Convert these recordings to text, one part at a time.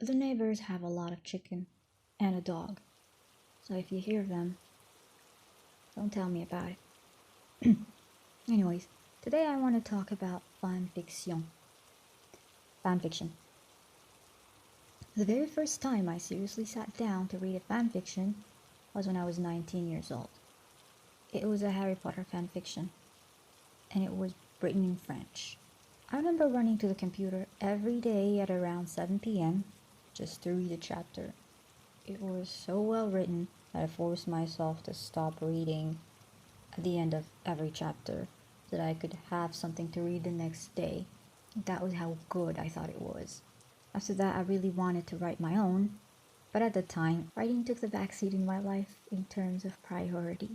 The neighbors have a lot of chicken and a dog, so if you hear them, don't tell me about it. Anyways, today I want to talk about fanfiction. Fanfiction. The very first time I seriously sat down to read a fanfiction was when I was 19 years old. It was a Harry Potter fanfiction, and it was written in French. I remember running to the computer every day at around 7 p.m. just to read a chapter. It was so well written that I forced myself to stop reading at the end of every chapter so that I could have something to read the next day. That was how good I thought it was. After that, I really wanted to write my own, but at the time, writing took the backseat in my life in terms of priority.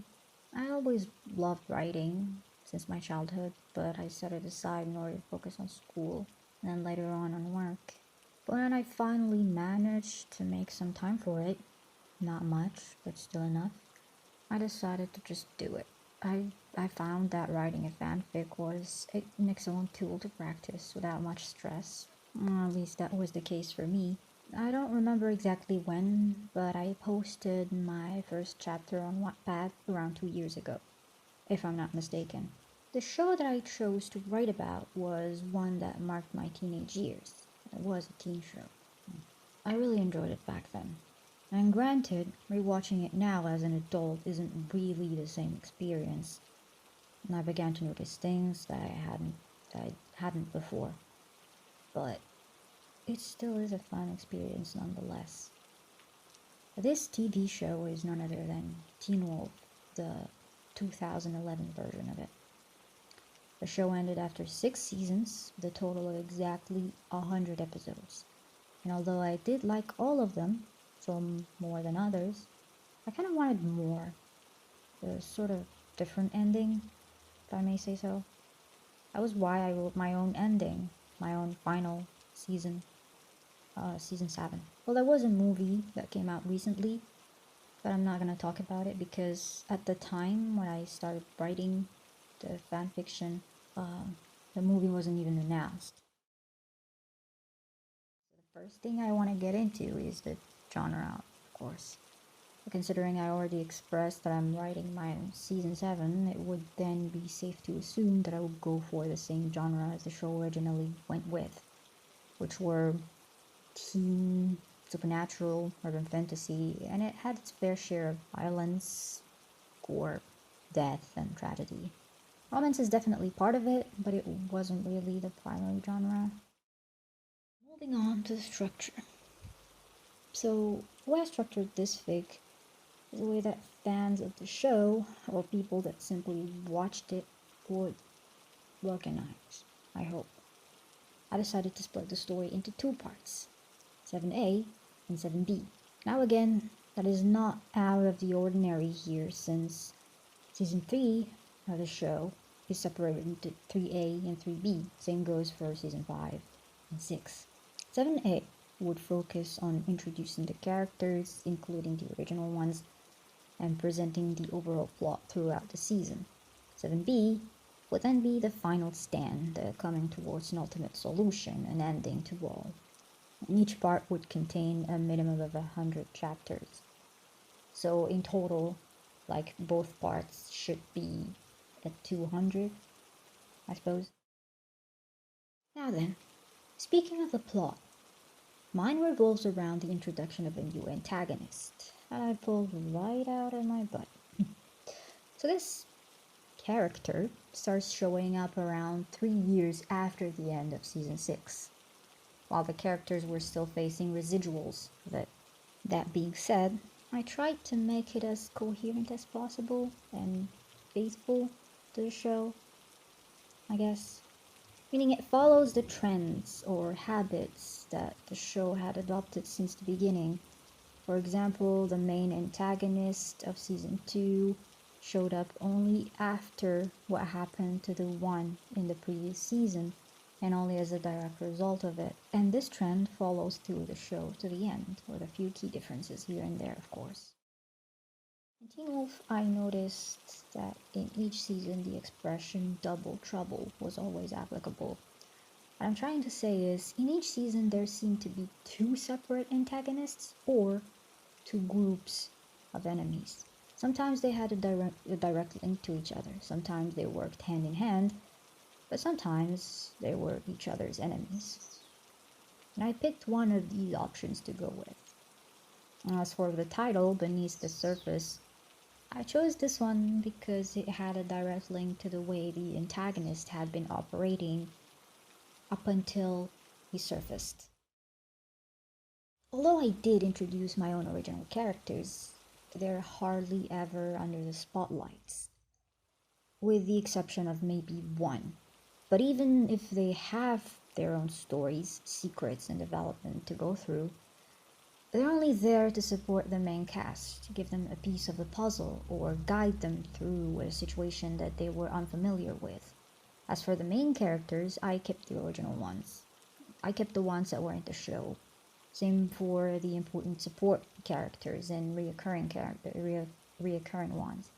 I always loved writing since my childhood, but I set it aside in order to focus on school and then later on work. But when I finally managed to make some time for it, not much, but still enough, I decided to just do it. I found that writing a fanfic was an excellent tool to practice without much stress. At least that was the case for me. I don't remember exactly when, but I posted my first chapter on Wattpad around 2 years ago, if I'm not mistaken. The show that I chose to write about was one that marked my teenage years. It was a teen show. I really enjoyed it back then. And granted, rewatching it now as an adult isn't really the same experience, and I began to notice things that I hadn't before. But it still is a fun experience nonetheless. This TV show is none other than Teen Wolf, the 2011 version of it. The show ended after 6 seasons, with a total of exactly 100 episodes. And although I did like all of them, some more than others, I kind of wanted more. A sort of different ending, if I may say so. That was why I wrote my own ending, my own final season, season 7. Well, there was a movie that came out recently, but I'm not gonna talk about it because at the time when I started writing the fanfiction, the movie wasn't even announced. So the first thing I want to get into is the genre, of course. Considering I already expressed that I'm writing my own season 7, it would then be safe to assume that I would go for the same genre as the show originally went with, which were teen, supernatural, urban fantasy, and it had its fair share of violence, gore, death, and tragedy. Romance is definitely part of it, but it wasn't really the primary genre. Moving on to the structure. So, the way I structured this fic is the way that fans of the show, or people that simply watched it, would recognize, I hope. I decided to split the story into two parts, 7A and 7B. Now again, that is not out of the ordinary here since season 3 of the show is separated into 3A and 3B. Same goes for season 5 and 6. 7A would focus on introducing the characters, including the original ones, and presenting the overall plot throughout the season. 7B would then be the final stand, coming towards an ultimate solution, an ending to all. And each part would contain a minimum of 100 chapters. So in total, like both parts should be at 200, I suppose. Now then, speaking of the plot, mine revolves around the introduction of a new antagonist that I pulled right out of my butt. So this character starts showing up around 3 years after the end of season 6, while the characters were still facing residuals of it. That being said, I tried to make it as coherent as possible and faithful to the show, I guess. Meaning it follows the trends or habits that the show had adopted since the beginning. For example, the main antagonist of season 2 showed up only after what happened to the one in the previous season, and only as a direct result of it. And this trend follows through the show to the end, with a few key differences here and there, of course. In Teen Wolf, I noticed that in each season the expression double trouble was always applicable. What I'm trying to say is, in each season there seemed to be two separate antagonists or two groups of enemies. Sometimes they had a direct link to each other, sometimes they worked hand in hand, but sometimes they were each other's enemies. And I picked one of these options to go with. As for the title, Beneath the Surface, I chose this one because it had a direct link to the way the antagonist had been operating up until he surfaced. Although I did introduce my own original characters, they're hardly ever under the spotlights, with the exception of maybe one. But even if they have their own stories, secrets, and development to go through, they're only there to support the main cast, to give them a piece of the puzzle, or guide them through a situation that they were unfamiliar with. As for the main characters, I kept the original ones. I kept the ones that were in the show. Same for the important support characters and reoccurring ones.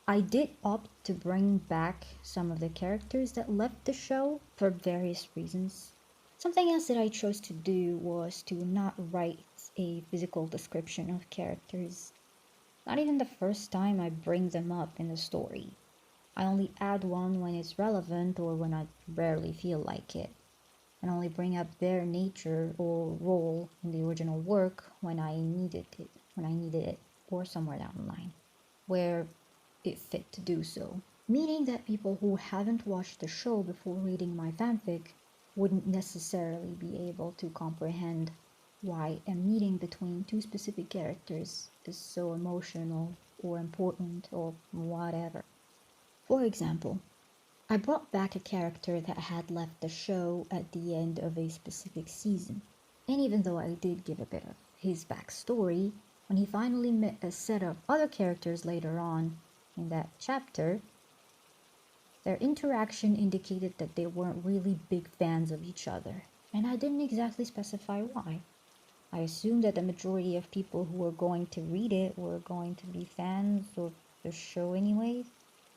I did opt to bring back some of the characters that left the show for various reasons. Something else that I chose to do was to not write a physical description of characters. Not even the first time I bring them up in the story. I only add one when it's relevant or when I rarely feel like it, and only bring up their nature or role in the original work when I needed it, or somewhere down the line, where it fit to do so. Meaning that people who haven't watched the show before reading my fanfic wouldn't necessarily be able to comprehend why a meeting between two specific characters is so emotional or important or whatever. For example, I brought back a character that had left the show at the end of a specific season, and even though I did give a bit of his backstory, when he finally met a set of other characters later on in that chapter, their interaction indicated that they weren't really big fans of each other, and I didn't exactly specify why. I assumed that the majority of people who were going to read it were going to be fans of the show anyways,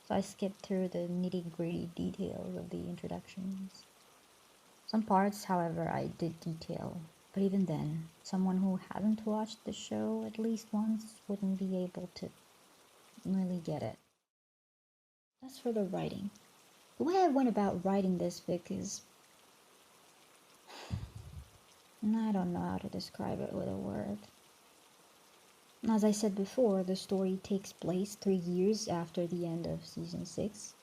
so I skipped through the nitty-gritty details of the introductions. Some parts, however, I did detail, but even then, someone who hadn't watched the show at least once wouldn't be able to really get it. As for the writing, the way I went about writing this fic is, I don't know how to describe it with a word. As I said before, the story takes place 3 years after the end of season 6.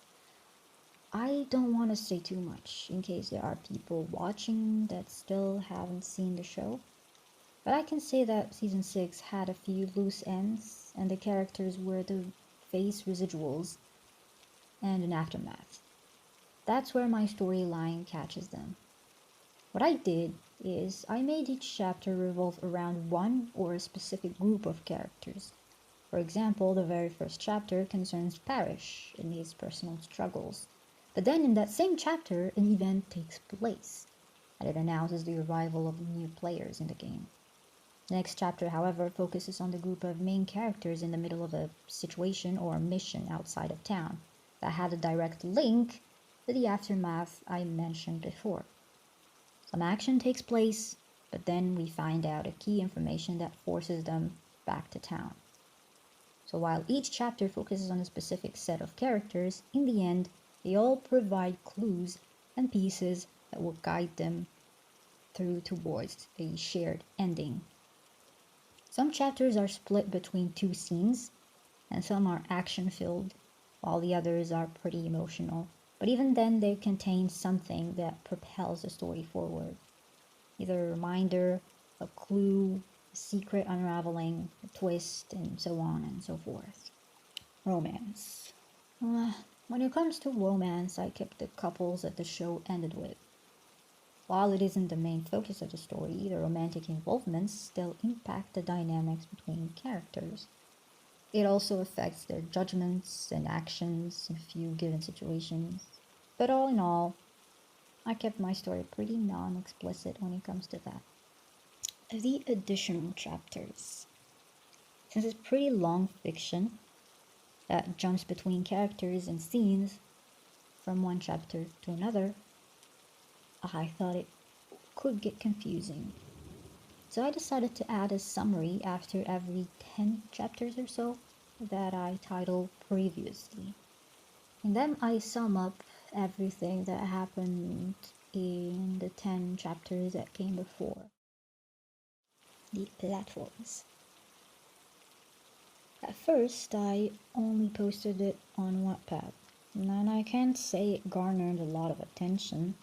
I don't want to say too much in case there are people watching that still haven't seen the show, but I can say that season 6 had a few loose ends, and the characters were to face residuals and an aftermath. That's where my storyline catches them. What I did is I made each chapter revolve around one or a specific group of characters. For example, the very first chapter concerns Parrish and his personal struggles. But then in that same chapter, an event takes place, and it announces the arrival of new players in the game. The next chapter, however, focuses on the group of main characters in the middle of a situation or a mission outside of town that had a direct link to the aftermath I mentioned before. Some action takes place, but then we find out a key information that forces them back to town. So while each chapter focuses on a specific set of characters, in the end, they all provide clues and pieces that will guide them through towards a shared ending. Some chapters are split between two scenes, and some are action-filled, while the others are pretty emotional. But even then, they contain something that propels the story forward. Either a reminder, a clue, a secret unraveling, a twist, and so on and so forth. Romance. When it comes to romance, I kept the couples that the show ended with. While it isn't the main focus of the story, the romantic involvements still impact the dynamics between characters. It also affects their judgments and actions in a few given situations. But all in all, I kept my story pretty non-explicit when it comes to that. The additional chapters. Since it's pretty long fiction that jumps between characters and scenes from one chapter to another, I thought it could get confusing. So I decided to add a summary after every 10 chapters or so that I title previously. And then I sum up everything that happened in the 10 chapters that came before. The platforms. At first, I only posted it on Wattpad, and I can't say it garnered a lot of attention.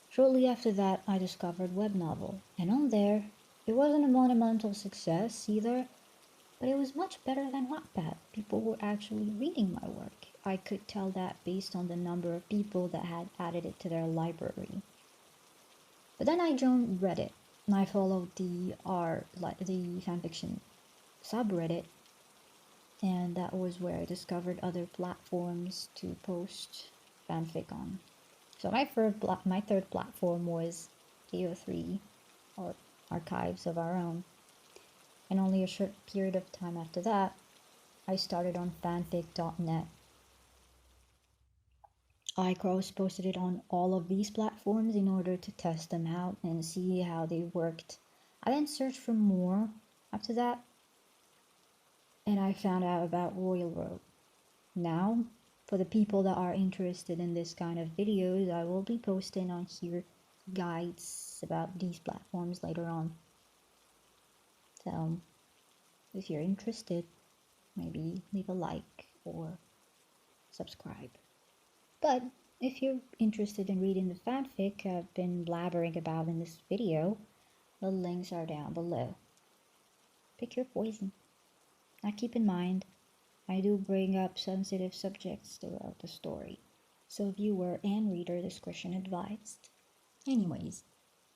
Shortly after that, I discovered web novel, and on there, it wasn't a monumental success either, but it was much better than Wattpad. People were actually reading my work. I could tell that based on the number of people that had added it to their library. But then I joined Reddit, and I followed the fanfiction subreddit, and that was where I discovered other platforms to post fanfic on. So my third platform was AO3, or Archives of Our Own, and only a short period of time after that, I started on fanfic.net. I cross-posted it on all of these platforms in order to test them out and see how they worked. I then searched for more after that, and I found out about Royal Road. Now, for the people that are interested in this kind of videos, I will be posting on here guides about these platforms later on. So, if you're interested, maybe leave a like or subscribe. But if you're interested in reading the fanfic I've been blabbering about in this video, the links are down below. Pick your poison. Now keep in mind, I do bring up sensitive subjects throughout the story, so viewer and reader discretion advised. Anyways,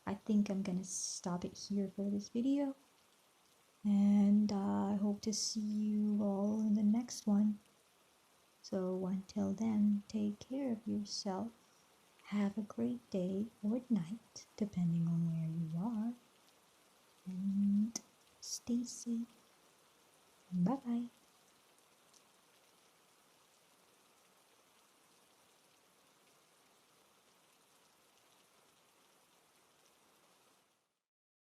I think I'm gonna stop it here for this video, and I hope to see you all in the next one. So until then, take care of yourself. Have a great day or night, depending on where you are, and stay safe. Bye bye.